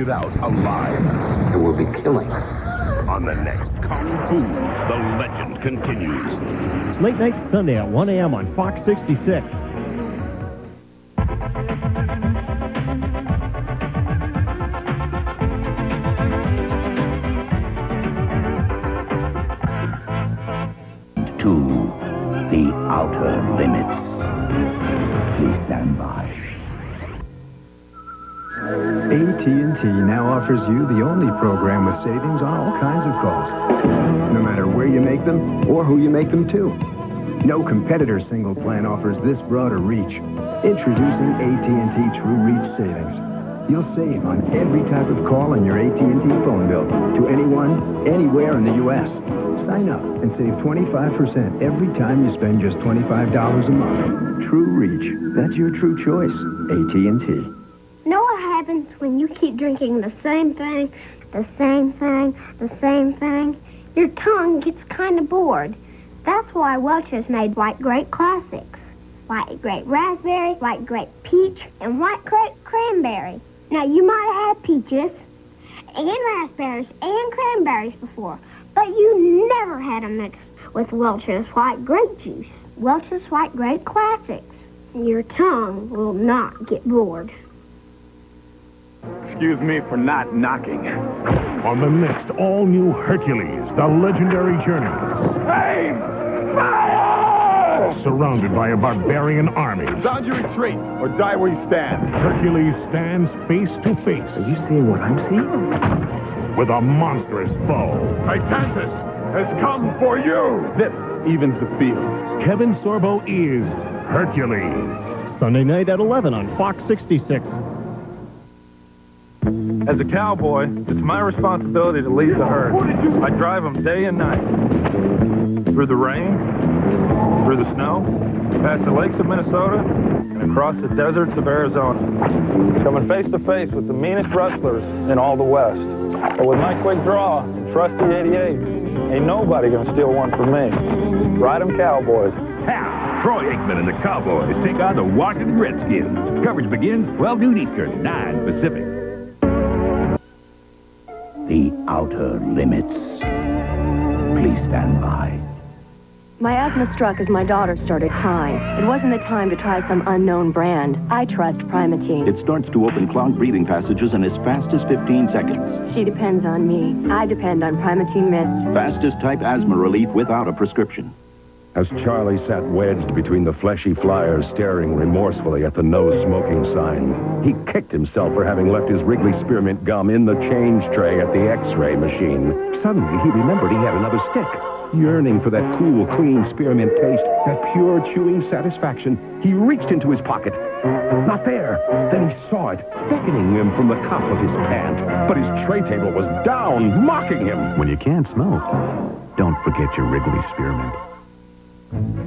it out alive. There will be killing. On the next Kung Fu, the legend continues. Late night Sunday at 1 a.m. on Fox 66. To the outer limits. Please stand by. AT&T now offers you the only program with savings on all kinds of calls. No matter where you make them or who you make them to. No competitor single plan offers this broader reach. Introducing AT&T True Reach Savings. You'll save on every type of call on your AT&T phone bill to anyone, anywhere in the U.S. Sign up and save 25% every time you spend just $25 a month. True Reach. That's your true choice. AT&T. Know what happens when you keep drinking the same thing, the same thing, the same thing? Your tongue gets kind of bored. That's why Welch has made White Grape Classics. White Grape Raspberry, White Grape Peach, and White Grape Cranberry. Now, you might have had peaches and raspberries and cranberries before, but you never had them mixed with Welch's White Grape Juice. Welch's White Grape Classics. Your tongue will not get bored. Excuse me for not knocking. On the next all-new Hercules, the legendary journey. Aim! Fire! Surrounded by a barbarian army. Sound your retreat, or die where you stand. Hercules stands face to face. Are you seeing what I'm seeing? With a monstrous foe. Titanus has come for you! This evens the field. Kevin Sorbo is Hercules. Sunday night at 11 on Fox 66. As a cowboy, it's my responsibility to lead the herd. I drive them day and night. Through the rain, through the snow, past the lakes of Minnesota, and across the deserts of Arizona. Coming face to face with the meanest rustlers in all the West. But with my quick draw and trusty 88, ain't nobody gonna steal one from me. Ride 'em, Cowboys. Ha! Troy Aikman and the Cowboys take on the Washington Redskins. Coverage begins 12 noon Eastern, 9 Pacific. The outer limits. Please stand by. My asthma struck as my daughter started crying. It wasn't the time to try some unknown brand. I trust Primatene. It starts to open clogged breathing passages in as fast as 15 seconds. She depends on me. I depend on Primatene Mist. Fastest type asthma relief without a prescription. As Charlie sat wedged between the fleshy flyers, staring remorsefully at the no smoking sign, he kicked himself for having left his Wrigley Spearmint gum in the change tray at the X-ray machine. Suddenly, he remembered he had another stick. Yearning for that cool, clean spearmint taste, that pure chewing satisfaction, he reached into his pocket. Not there. Then he saw it, beckoning him from the cuff of his pant. But his tray table was down, mocking him. When you can't smoke, don't forget your Wrigley Spearmint.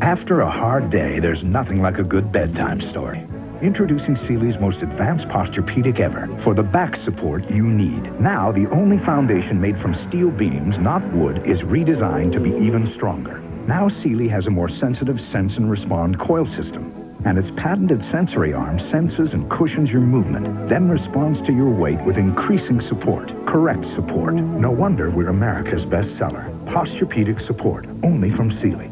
After a hard day, there's nothing like a good bedtime story. Introducing Sealy's most advanced Posturepedic ever for the back support you need. Now, the only foundation made from steel beams, not wood, is redesigned to be even stronger. Now, Sealy has a more sensitive sense and respond coil system. And its patented sensory arm senses and cushions your movement, then responds to your weight with increasing support. Correct support. No wonder we're America's bestseller. Posturepedic support, only from Sealy.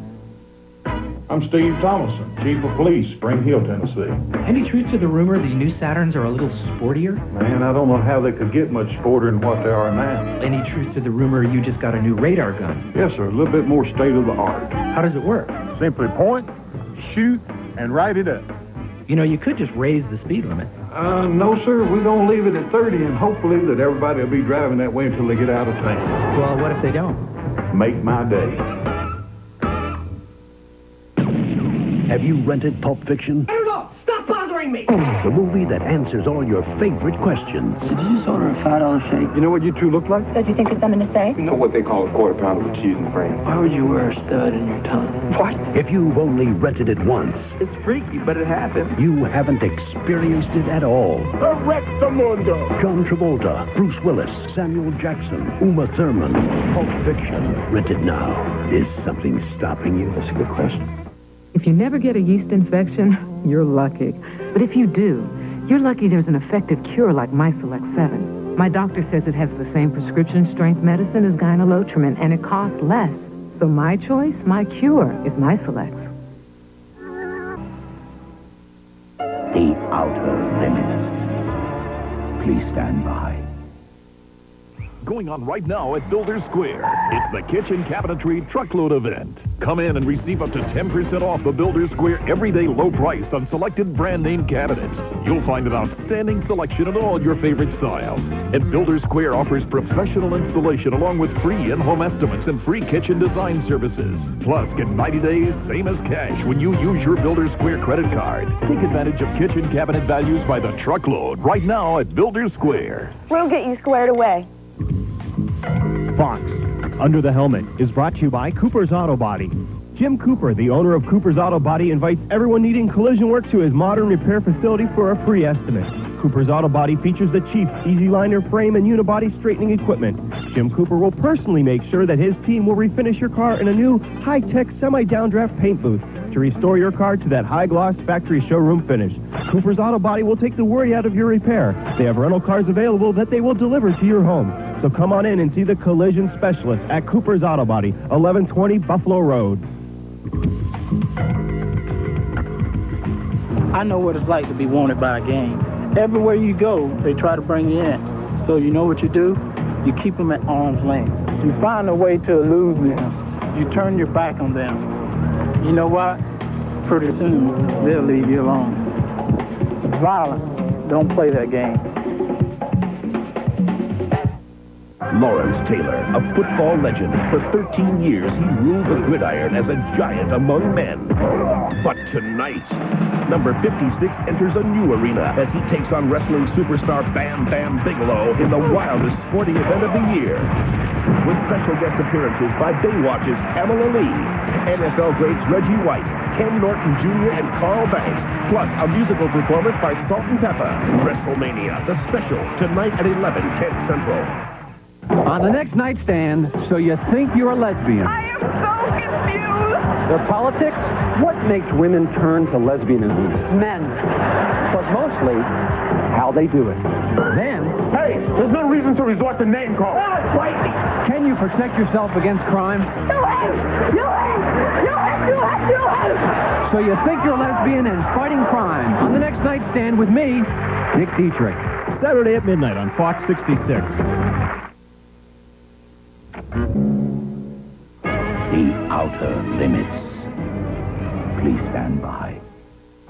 I'm Steve Thomason, Chief of Police, Spring Hill, Tennessee. Any truth to the rumor the new Saturns are a little sportier? Man, I don't know how they could get much sportier than what they are now. Any truth to the rumor you just got a new radar gun? Yes, sir, a little bit more state-of-the-art. How does it work? Simply point, shoot, and write it up. You know, you could just raise the speed limit. No, sir, we're going to leave it at 30, and hopefully that everybody will be driving that way until they get out of town. Well, what if they don't? Make my day. Have you rented Pulp Fiction? Look, stop bothering me! The movie that answers all your favorite questions. Did you just order a $5 shake? You know what you two look like? So do you think there's something to say? You know what they call a quarter pounder with cheese and friends. Why would you wear a stud in your tongue? What? If you've only rented it once, It's freaky, but it happens. you haven't experienced it at all. Correctamundo. John Travolta, Bruce Willis, Samuel Jackson, Uma Thurman. Pulp Fiction. Rented now. Is something stopping you? That's a good question. If you never get a yeast infection, you're lucky. But if you do, you're lucky there's an effective cure like Myselect 7. My doctor says it has the same prescription strength medicine as gyne-lotrimin, and it costs less. So my choice, my cure, is Nisolex. The outer limits. Please stand by. Going on right now at Builder Square. It's the Kitchen Cabinetry Truckload Event. Come in and receive up to 10% off the Builder Square everyday low price on selected brand name cabinets. You'll find an outstanding selection of all your favorite styles. And Builder Square offers professional installation along with free in-home estimates and free kitchen design services. Plus, get 90 days, same as cash, when you use your Builder Square credit card. Take advantage of kitchen cabinet values by the truckload right now at Builder Square. We'll get you squared away. Fox, Under the Helmet, is brought to you by Cooper's Auto Body. Jim Cooper, the owner of Cooper's Auto Body, invites everyone needing collision work to his modern repair facility for a free estimate. Cooper's Auto Body features the cheap Easy Liner frame and unibody straightening equipment. Jim Cooper will personally make sure that his team will refinish your car in a new high-tech semi-downdraft paint booth to restore your car to that high-gloss factory showroom finish. Cooper's Auto Body will take the worry out of your repair. They have rental cars available that they will deliver to your home. So come on in and see the collision specialist at Cooper's Auto Body, 1120 Buffalo Road. I know what it's like to be wanted by a gang. Everywhere you go, they try to bring you in. So you know what you do? You keep them at arm's length. You find a way to elude them. You turn your back on them. You know what? Pretty soon, they'll leave you alone. Violence, don't play that game. Lawrence Taylor, a football legend. For 13 years, he ruled the gridiron as a giant among men. But tonight, number 56 enters a new arena as he takes on wrestling superstar Bam Bam Bigelow in the wildest sporting event of the year. With special guest appearances by Baywatch's Pamela Lee, NFL greats Reggie White, Ken Norton Jr., and Carl Banks, plus a musical performance by Salt and Pepper. WrestleMania, the special, tonight at 11, 10 Central. On the next nightstand, so you think you're a lesbian. I am so confused. Their politics? What makes women turn to lesbianism? Men. But mostly, how they do it. Then... Hey, there's no reason to resort to name calling. Can you protect yourself against crime? So you think you're a lesbian and fighting crime. On the next nightstand with me, Dick Dietrich. Saturday at midnight on Fox 66. The outer limits. Please stand by.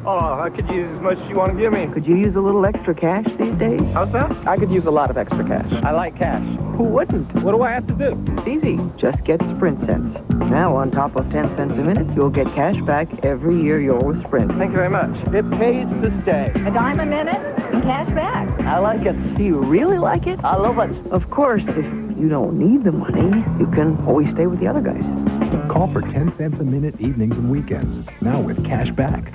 Oh, I could use as much as you want to give me. Could you use a little extra cash these days? How's that? I could use a lot of extra cash. I like cash. Who wouldn't? What do I have to do? It's easy. Just get Sprint cents. Now, on top of 10 cents a minute, you'll get cash back every year you're with Sprint. Thank you very much. It pays to stay. A dime a minute and cash back. I like it. Do you really like it? I love it. Of course, if you don't need the money, you can always stay with the other guys. Call for 10 cents a minute evenings and weekends. Now with cash back.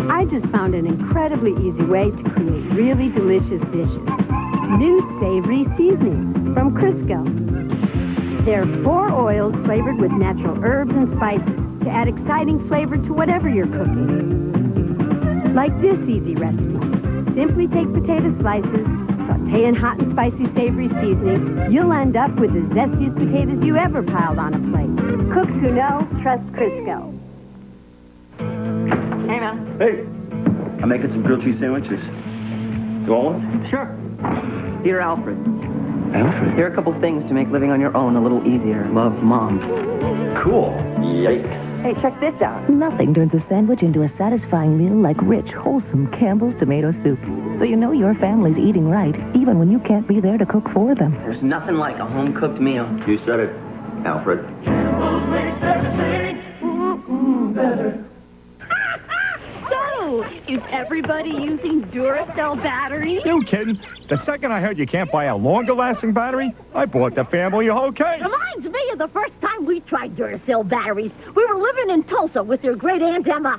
I just found an incredibly easy way to create really delicious dishes. New savory seasonings from Crisco. They're 4 oils flavored with natural herbs and spices to add exciting flavor to whatever you're cooking. Like this easy recipe. Simply take potato slices, saute in hot and spicy savory seasonings. You'll end up with the zestiest potatoes you ever piled on a plate. Cooks who know, trust Crisco. Hey, man. Hey, I'm making some grilled cheese sandwiches. You want one? Sure. Dear Alfred. Alfred? Here are a couple things to make living on your own a little easier. Love, Mom. Cool. Yikes. Hey, check this out. Nothing turns a sandwich into a satisfying meal like rich, wholesome Campbell's tomato soup. So you know your family's eating right, even when you can't be there to cook for them. There's nothing like a home-cooked meal. You said it, Alfred. Campbell's makes everything better. So, is everybody using Duracell batteries? No kidding. The second I heard you can't buy a longer-lasting battery, I bought the family a whole case. Reminds me of the first time we tried Duracell batteries. We were living in Tulsa with your great Aunt Emma.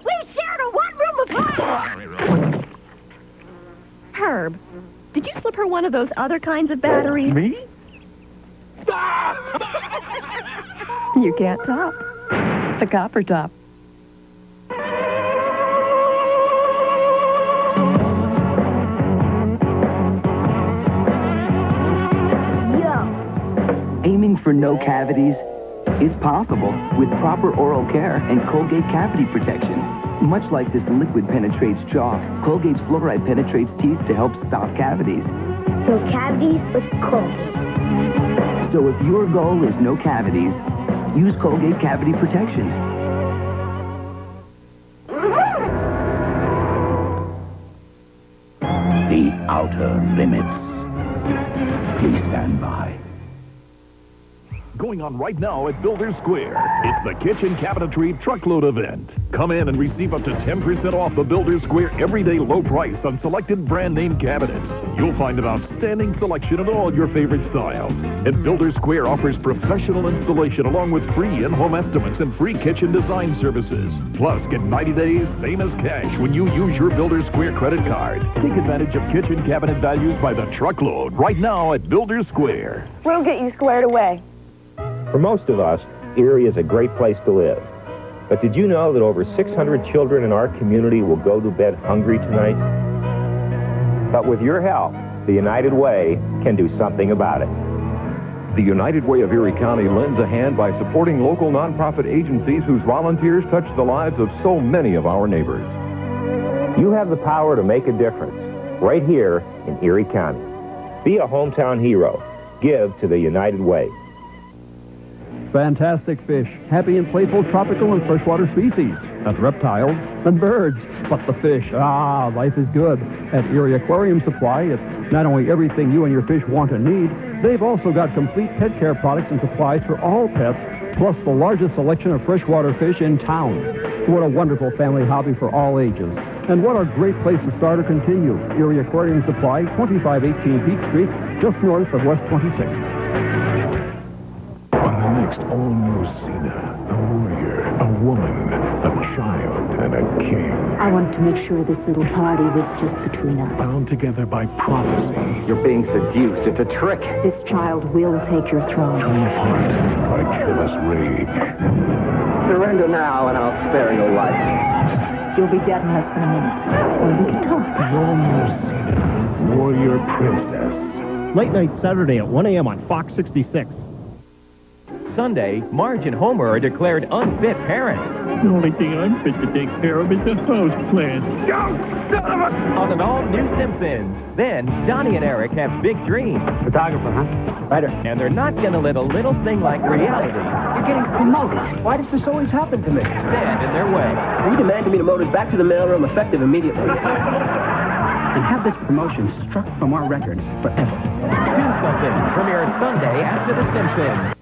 We shared a one-room apartment. Herb, did you slip her one of those other kinds of batteries? Me? You can't top the copper top. Looking for no cavities? It's possible with proper oral care and Colgate cavity protection. Much like this liquid penetrates chalk, Colgate's fluoride penetrates teeth to help stop cavities. No cavities with Colgate. So if your goal is no cavities, use Colgate cavity protection. The outer limits. Please stand by. Going on right now at Builder Square. It's the Kitchen Cabinetry Truckload Event. Come in and receive up to 10% off the Builder Square everyday low price on selected brand name cabinets. You'll find an outstanding selection of all your favorite styles. And Builder Square offers professional installation along with free in-home estimates and free kitchen design services. Plus, get 90 days, same as cash, when you use your Builder Square credit card. Take advantage of kitchen cabinet values by the truckload right now at Builder Square. We'll get you squared away. For most of us, Erie is a great place to live. But did you know that over 600 children in our community will go to bed hungry tonight? But with your help, the United Way can do something about it. The United Way of Erie County lends a hand by supporting local nonprofit agencies whose volunteers touch the lives of so many of our neighbors. You have the power to make a difference right here in Erie County. Be a hometown hero. Give to the United Way. Fantastic fish, happy and playful tropical and freshwater species, and reptiles and birds. But the fish, life is good. At Erie Aquarium Supply, it's not only everything you and your fish want and need, they've also got complete pet care products and supplies for all pets, plus the largest selection of freshwater fish in town. What a wonderful family hobby for all ages. And what a great place to start or continue. Erie Aquarium Supply, 2518 Peach Street, just north of West 26th. On the next all-new Cena, a warrior, a woman, a child, and a king. I wanted to make sure this little party was just between us. Bound together by prophecy. You're being seduced. It's a trick. This child will take your throne. Torn apart by jealous rage. Surrender now, and I'll spare your life. You'll be dead in less than a minute. Or we can talk. The all-new Cena, warrior princess. Late night Saturday at 1 a.m. on Fox 66. Sunday, Marge and Homer are declared unfit parents. The only thing I'm fit to take care of is the house plant. On an all-new Simpsons. Then, Donnie and Eric have big dreams. Photographer, huh? Writer. And they're not going to let a little thing like reality You're getting promoted. Why does this always happen to me? stand in their way. We demand to be demoted back to the mailroom effective immediately. And have this promotion struck from our records forever. Do Something premieres Sunday after The Simpsons.